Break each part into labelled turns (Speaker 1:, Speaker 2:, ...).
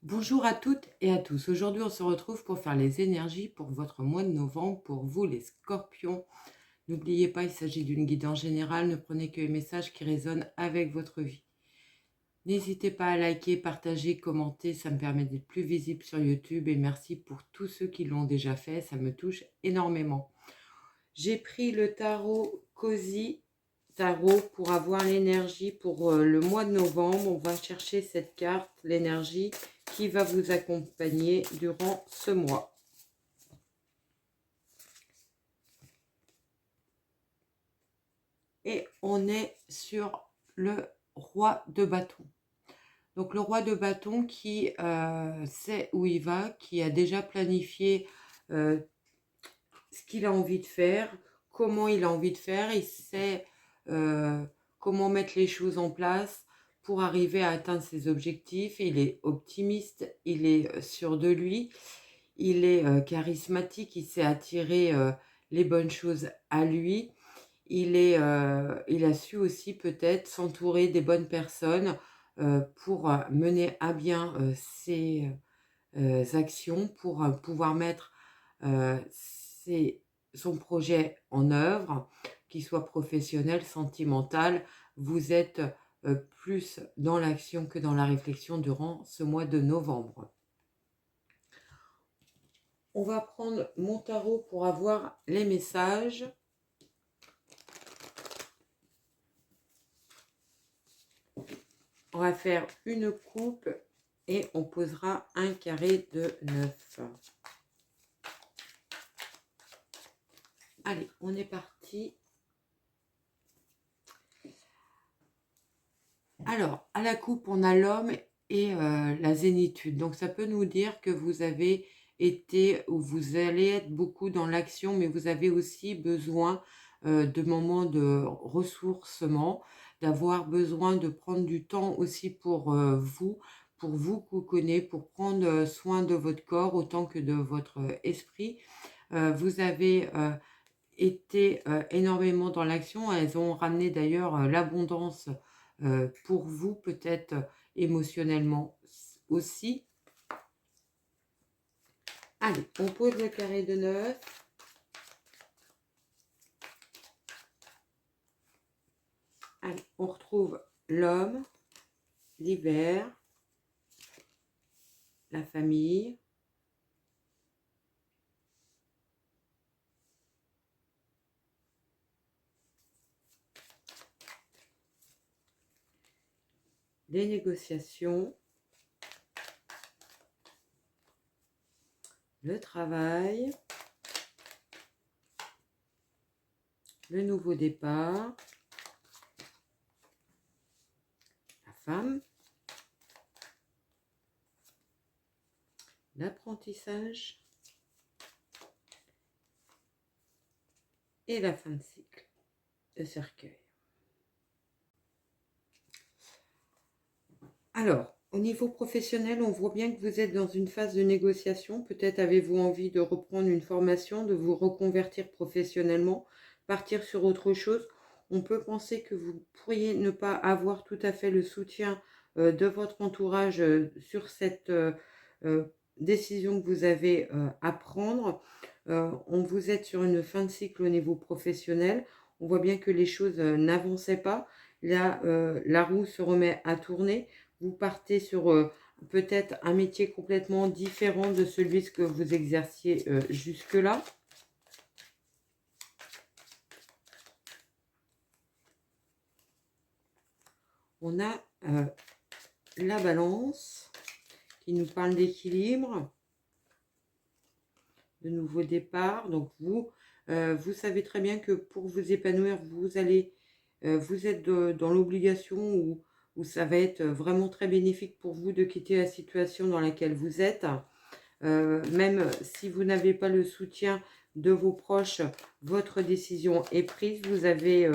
Speaker 1: Bonjour à toutes et à tous. Aujourd'hui, on se retrouve pour faire les énergies pour votre mois de novembre, pour vous les scorpions. N'oubliez pas, il s'agit d'une guidance générale. Ne prenez que les messages qui résonnent avec votre vie. N'hésitez pas à liker, partager, commenter. Ça me permet d'être plus visible sur YouTube. Et merci pour tous ceux qui l'ont déjà fait. Ça me touche énormément. J'ai pris le tarot Cozy Tarot pour avoir l'énergie pour le mois de novembre. On va chercher cette carte, l'énergie qui va vous accompagner durant ce mois. Et on est sur le roi de bâton. Donc le roi de bâton qui sait où il va, qui a déjà planifié ce qu'il a envie de faire, comment il a envie de faire, il sait comment mettre les choses en place pour arriver à atteindre ses objectifs. Il est optimiste, il est sûr de lui, il est charismatique, il sait attirer les bonnes choses à lui. Il a su aussi peut-être s'entourer des bonnes personnes pour mener à bien ses actions, pour pouvoir mettre son projet en œuvre, qu'il soit professionnel, sentimental. Vous êtes plus dans l'action que dans la réflexion durant ce mois de novembre. On va prendre mon tarot pour avoir les messages. On va faire une coupe et on posera un carré de 9. Allez, on est parti. Alors, à la coupe, on a l'homme et la zénitude. Donc, ça peut nous dire que vous avez été ou vous allez être beaucoup dans l'action, mais vous avez aussi besoin de moments de ressourcement, d'avoir besoin de prendre du temps aussi pour vous couconner, pour prendre soin de votre corps autant que de votre esprit. Vous avez été énormément dans l'action. Elles ont ramené d'ailleurs l'abondance pour vous, peut-être émotionnellement aussi. Allez, on pose le carré de 9. Allez, on retrouve l'homme, l'hiver, la famille, les négociations, le travail, le nouveau départ, la femme, l'apprentissage et la fin de cycle, le cercueil. Alors, au niveau professionnel, on voit bien que vous êtes dans une phase de négociation. Peut-être avez-vous envie de reprendre une formation, de vous reconvertir professionnellement, partir sur autre chose. On peut penser que vous pourriez ne pas avoir tout à fait le soutien de votre entourage sur cette décision que vous avez à prendre. Vous êtes sur une fin de cycle au niveau professionnel. On voit bien que les choses n'avançaient pas. Là, la roue se remet à tourner. Vous partez sur peut-être un métier complètement différent de celui que vous exerciez jusque-là. On a la balance qui nous parle d'équilibre, de nouveau départ. Donc vous savez très bien que pour vous épanouir, vous êtes dans l'obligation où ça va être vraiment très bénéfique pour vous de quitter la situation dans laquelle vous êtes. Même si vous n'avez pas le soutien de vos proches, votre décision est prise. Vous avez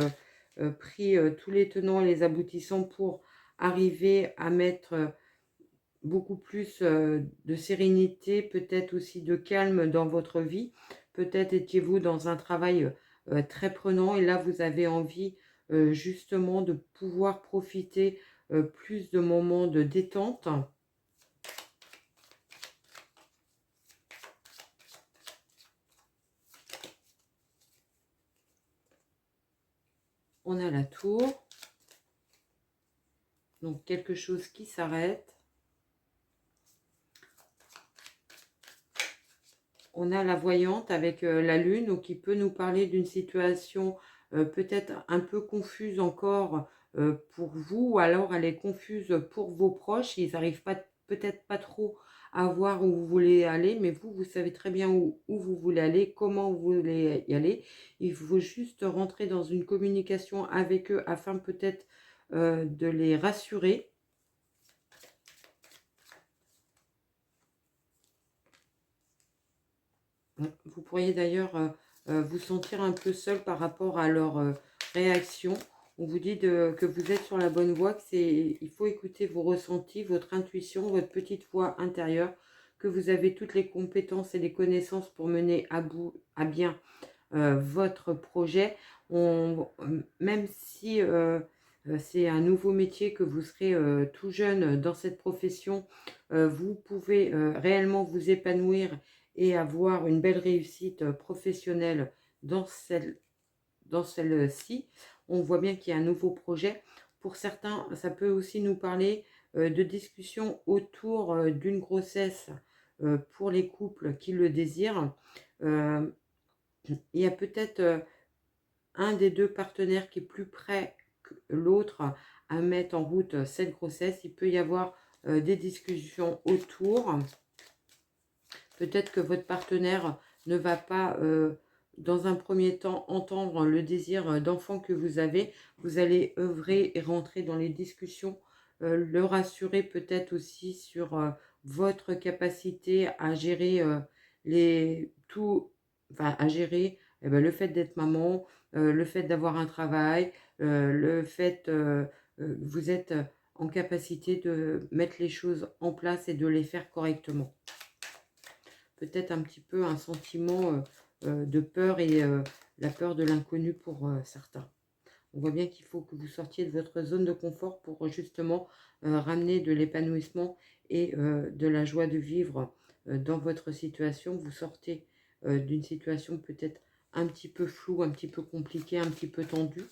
Speaker 1: pris tous les tenants et les aboutissants pour arriver à mettre beaucoup plus de sérénité, peut-être aussi de calme dans votre vie. Peut-être étiez-vous dans un travail très prenant et là vous avez envie justement de pouvoir profiter plus de moments de détente. On a la tour. Donc, quelque chose qui s'arrête. On a la voyante avec la lune, donc qui peut nous parler d'une situation peut-être un peu confuse encore pour vous, ou alors elle est confuse pour vos proches. Ils n'arrivent pas peut-être pas trop à voir où vous voulez aller, mais vous savez très bien où vous voulez aller, comment vous voulez y aller. Il faut juste rentrer dans une communication avec eux afin peut-être de les rassurer. Vous pourriez d'ailleurs vous sentir un peu seul par rapport à leur réaction. On vous dit que vous êtes sur la bonne voie, il faut écouter vos ressentis, votre intuition, votre petite voix intérieure, que vous avez toutes les compétences et les connaissances pour mener à bien votre projet. Même si c'est un nouveau métier, que vous serez tout jeune dans cette profession, vous pouvez réellement vous épanouir et avoir une belle réussite professionnelle dans celle-ci. On voit bien qu'il y a un nouveau projet. Pour certains, ça peut aussi nous parler de discussions autour d'une grossesse pour les couples qui le désirent. Il y a peut-être un des deux partenaires qui est plus près que l'autre à mettre en route cette grossesse. Il peut y avoir des discussions autour. Peut-être que votre partenaire ne va pas, dans un premier temps, entendre le désir d'enfant que vous avez. Vous allez œuvrer et rentrer dans les discussions, le rassurer peut-être aussi sur votre capacité à gérer à gérer le fait d'être maman, le fait d'avoir un travail, le fait que vous êtes en capacité de mettre les choses en place et de les faire correctement. Peut-être un petit peu un sentiment de peur et la peur de l'inconnu pour certains. On voit bien qu'il faut que vous sortiez de votre zone de confort pour justement ramener de l'épanouissement et de la joie de vivre dans votre situation. Vous sortez d'une situation peut-être un petit peu floue, un petit peu compliquée, un petit peu tendue.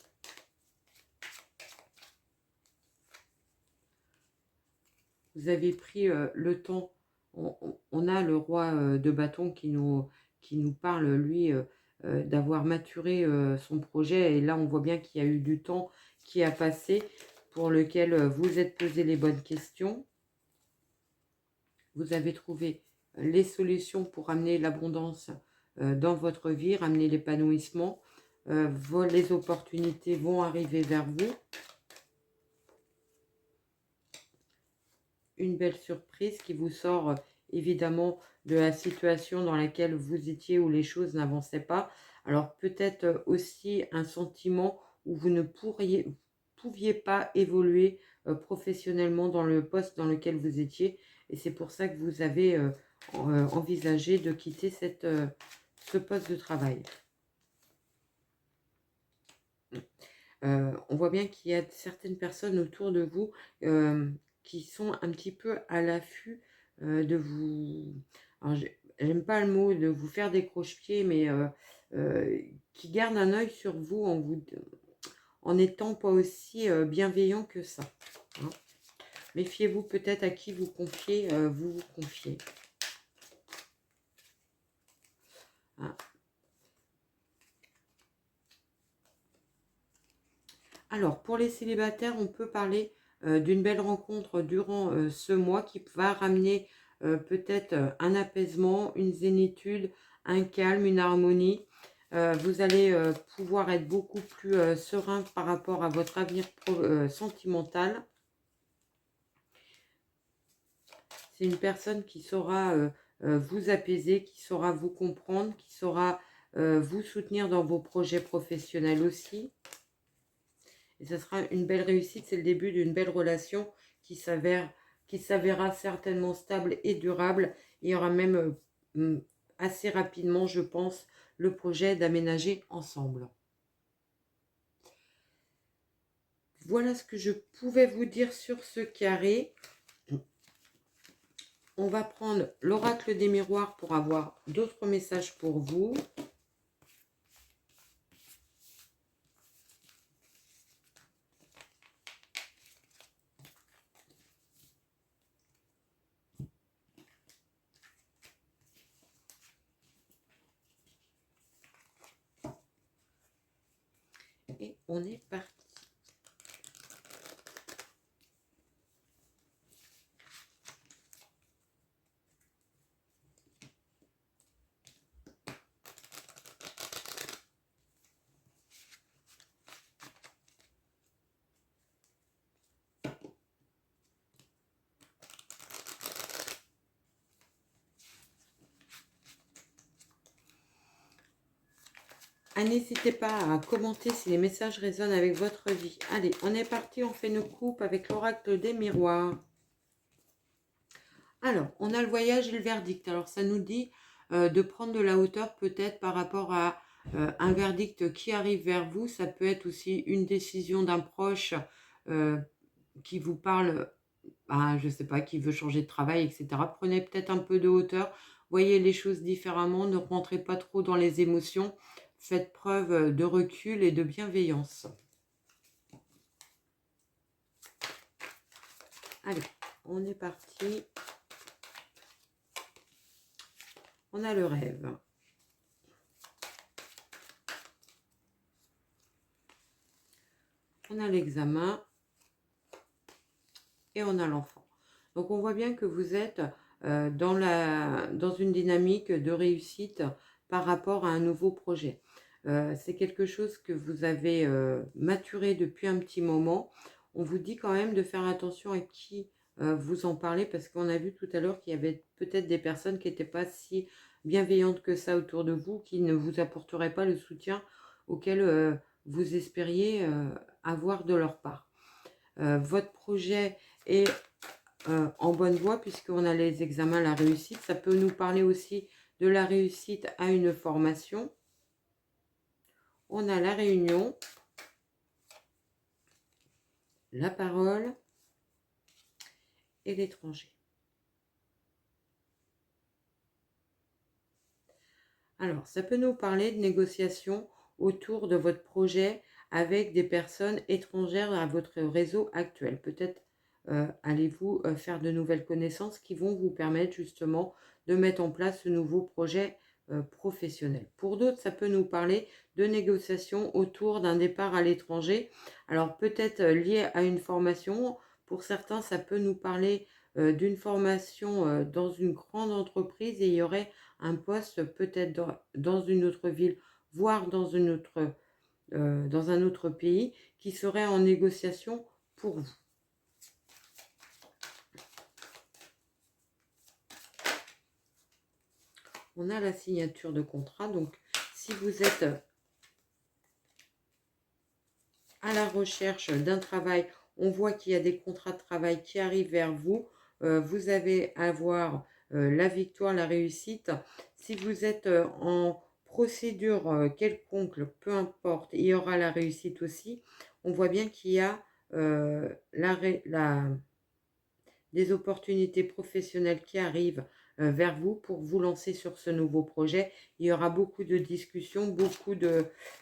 Speaker 1: Vous avez pris le temps. On a le roi de bâton qui nous parle, lui, d'avoir maturé son projet. Et là, on voit bien qu'il y a eu du temps qui a passé pour lequel vous êtes posé les bonnes questions. Vous avez trouvé les solutions pour amener l'abondance dans votre vie, ramener l'épanouissement. Les opportunités vont arriver vers vous. Une belle surprise qui vous sort évidemment de la situation dans laquelle vous étiez, où les choses n'avançaient pas. Alors peut-être aussi un sentiment où vous ne pouviez pas évoluer professionnellement dans le poste dans lequel vous étiez, et c'est pour ça que vous avez envisagé de quitter ce poste de travail. On voit bien qu'il y a certaines personnes autour de vous qui sont un petit peu à l'affût de vous... Alors, j'aime pas le mot de vous faire des croche-pieds, mais qui gardent un œil sur vous en n'étant pas aussi bienveillant que ça. Hein. Méfiez-vous peut-être à qui vous confiez, vous confiez. Hein. Alors, pour les célibataires, on peut parler d'une belle rencontre durant ce mois qui va ramener peut-être un apaisement, une zénitude, un calme, une harmonie. Vous allez pouvoir être beaucoup plus serein par rapport à votre avenir sentimental. C'est une personne qui saura vous apaiser, qui saura vous comprendre, qui saura vous soutenir dans vos projets professionnels aussi. Et ce sera une belle réussite, c'est le début d'une belle relation qui s'avérera certainement stable et durable. Il y aura même assez rapidement, je pense, le projet d'aménager ensemble. Voilà ce que je pouvais vous dire sur ce carré. On va prendre l'oracle des miroirs pour avoir d'autres messages pour vous. Et on est parti. Ah, n'hésitez pas à commenter si les messages résonnent avec votre vie. Allez, on est parti, on fait une coupe avec l'oracle des miroirs. Alors, on a le voyage et le verdict. Alors, ça nous dit de prendre de la hauteur peut-être par rapport à un verdict qui arrive vers vous. Ça peut être aussi une décision d'un proche qui vous parle, je ne sais pas, qui veut changer de travail, etc. Prenez peut-être un peu de hauteur. Voyez les choses différemment. Ne rentrez pas trop dans les émotions. Faites preuve de recul et de bienveillance. Allez, on est parti. On a le rêve. On a l'examen. Et on a l'enfant. Donc on voit bien que vous êtes dans une dynamique de réussite par rapport à un nouveau projet. C'est quelque chose que vous avez maturé depuis un petit moment. On vous dit quand même de faire attention à qui vous en parlez, parce qu'on a vu tout à l'heure qu'il y avait peut-être des personnes qui n'étaient pas si bienveillantes que ça autour de vous, qui ne vous apporteraient pas le soutien auquel vous espériez avoir de leur part. Votre projet est en bonne voie puisqu'on a les examens, la réussite. Ça peut nous parler aussi de la réussite à une formation. On a la réunion, la parole et l'étranger. Alors, ça peut nous parler de négociations autour de votre projet avec des personnes étrangères à votre réseau actuel. Peut-être allez-vous faire de nouvelles connaissances qui vont vous permettre justement de mettre en place ce nouveau projet professionnel. Pour d'autres, ça peut nous parler de négociations autour d'un départ à l'étranger. Alors peut-être lié à une formation. Pour certains, ça peut nous parler d'une formation dans une grande entreprise et il y aurait un poste peut-être dans une autre ville, voire dans un autre pays qui serait en négociation pour vous. On a la signature de contrat. Donc, si vous êtes à la recherche d'un travail, on voit qu'il y a des contrats de travail qui arrivent vers vous. Vous allez avoir la victoire, la réussite. Si vous êtes en procédure quelconque, peu importe, il y aura la réussite aussi. On voit bien qu'il y a des opportunités professionnelles qui arrivent vers vous pour vous lancer sur ce nouveau projet. Il y aura beaucoup de discussions, beaucoup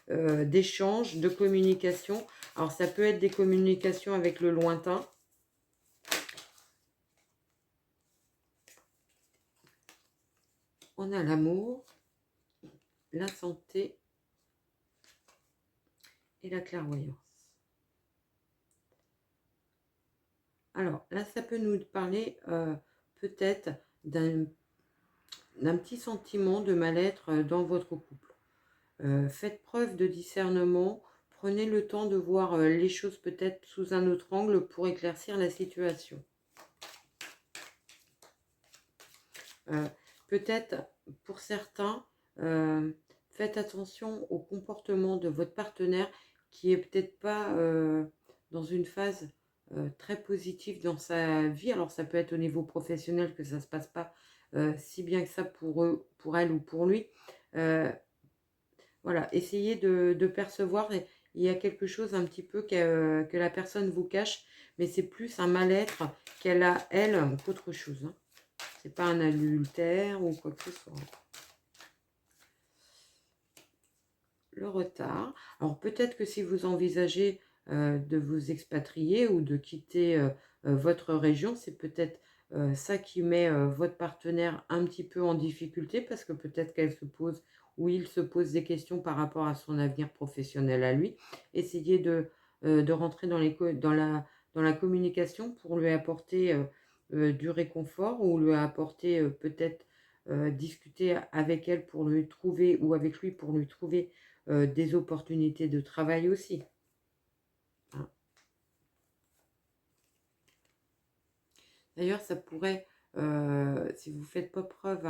Speaker 1: d'échanges, de communication. Alors ça peut être des communications avec le lointain. On a l'amour, la santé et la clairvoyance. Alors là, ça peut nous parler peut-être d'un petit sentiment de mal-être dans votre couple. Faites preuve de discernement, prenez le temps de voir les choses peut-être sous un autre angle pour éclaircir la situation. Peut-être pour certains, faites attention au comportement de votre partenaire qui est peut-être pas dans une phase très positive dans sa vie. Alors ça peut être au niveau professionnel que ça ne se passe pas si bien que ça pour elle ou pour lui. Voilà, essayez de percevoir, il y a quelque chose un petit peu que la personne vous cache, mais c'est plus un mal-être qu'elle a, elle, qu'autre chose. Hein. C'est pas un adultère ou quoi que ce soit. Le retard. Alors peut-être que si vous envisagez de vous expatrier ou de quitter votre région, c'est peut-être ça qui met votre partenaire un petit peu en difficulté parce que peut-être qu'elle se pose où il se pose des questions par rapport à son avenir professionnel à lui. Essayez de rentrer dans la communication pour lui apporter du réconfort ou lui apporter peut-être discuter avec elle pour lui trouver ou avec lui pour lui trouver des opportunités de travail aussi. Hein. D'ailleurs, ça pourrait, si vous ne faites pas preuve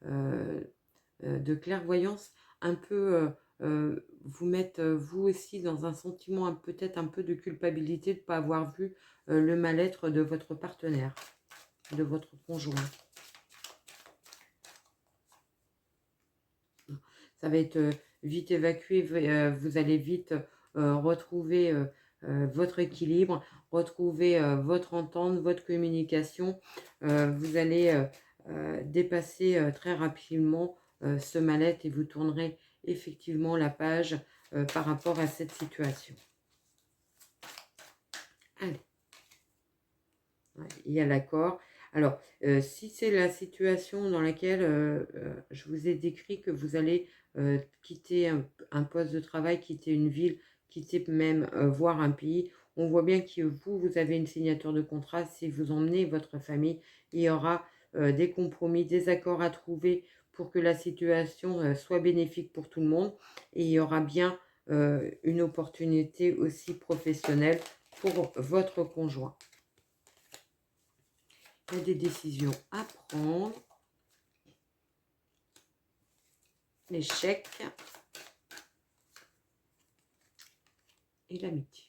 Speaker 1: de clairvoyance, un peu vous mettre vous aussi dans un sentiment peut-être un peu de culpabilité de ne pas avoir vu le mal-être de votre partenaire, de votre conjoint. Ça va être vite évacué, vous allez vite retrouver votre équilibre, retrouver votre entente, votre communication. Vous allez dépasser très rapidement ce mal-être et vous tournerez effectivement la page par rapport à cette situation. Allez, ouais, il y a l'accord. Alors, si c'est la situation dans laquelle je vous ai décrit que vous allez quitter un poste de travail, quitter une ville, quitter même voir un pays, on voit bien que vous avez une signature de contrat. Si vous emmenez votre famille, il y aura des compromis, des accords à trouver pour que la situation soit bénéfique pour tout le monde. Et il y aura bien une opportunité aussi professionnelle pour votre conjoint. Il y a des décisions à prendre. L'échec et l'amitié.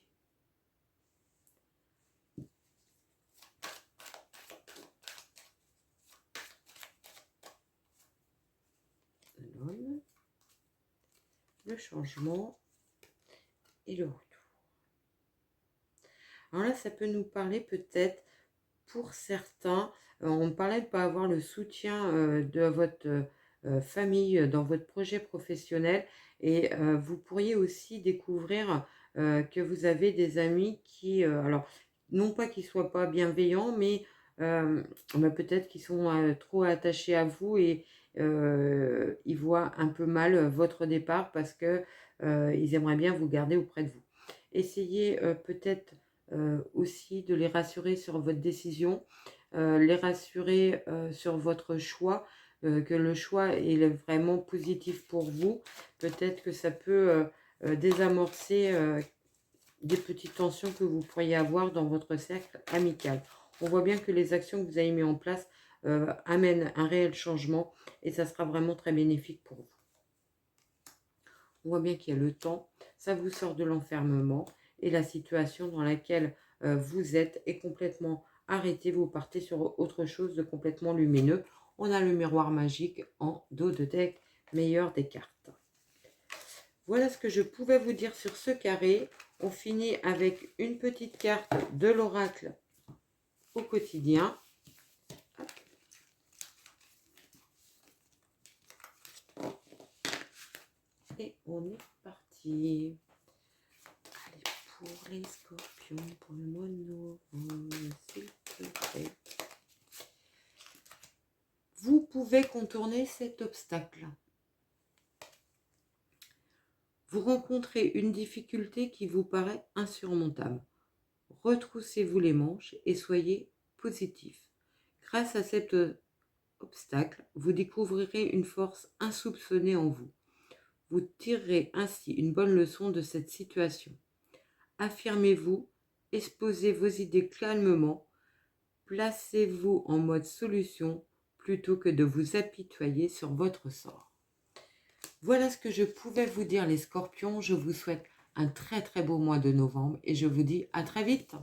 Speaker 1: L'homme, le changement et le retour. Alors là, ça peut nous parler peut-être pour certains, on parlait de ne pas avoir le soutien de votre famille dans votre projet professionnel et vous pourriez aussi découvrir que vous avez des amis qui, alors non pas qu'ils ne soient pas bienveillants, mais peut-être qu'ils sont trop attachés à vous et ils voient un peu mal votre départ parce que ils aimeraient bien vous garder auprès de vous. Essayez peut-être aussi de les rassurer sur votre décision, les rassurer sur votre choix, que le choix est vraiment positif pour vous. Peut-être que ça peut désamorcer des petites tensions que vous pourriez avoir dans votre cercle amical. On voit bien que les actions que vous avez mises en place amènent un réel changement et ça sera vraiment très bénéfique pour vous. On voit bien qu'il y a le temps, ça vous sort de l'enfermement et la situation dans laquelle vous êtes est complètement arrêtée. Vous partez sur autre chose de complètement lumineux. On a le miroir magique en dos de deck, meilleur des cartes. Voilà ce que je pouvais vous dire sur ce carré. On finit avec une petite carte de l'oracle au quotidien. Et on est parti. Allez, pour les scorpions, pour le mois de novembre, s'il te plaît. Vous pouvez contourner cet obstacle. Vous rencontrez une difficulté qui vous paraît insurmontable. Retroussez-vous les manches et soyez positif. Grâce à cet obstacle, vous découvrirez une force insoupçonnée en vous. Vous tirerez ainsi une bonne leçon de cette situation. Affirmez-vous, exposez vos idées calmement, placez-vous en mode solution plutôt que de vous apitoyer sur votre sort. Voilà ce que je pouvais vous dire les scorpions. Je vous souhaite un très très beau mois de novembre et je vous dis à très vite.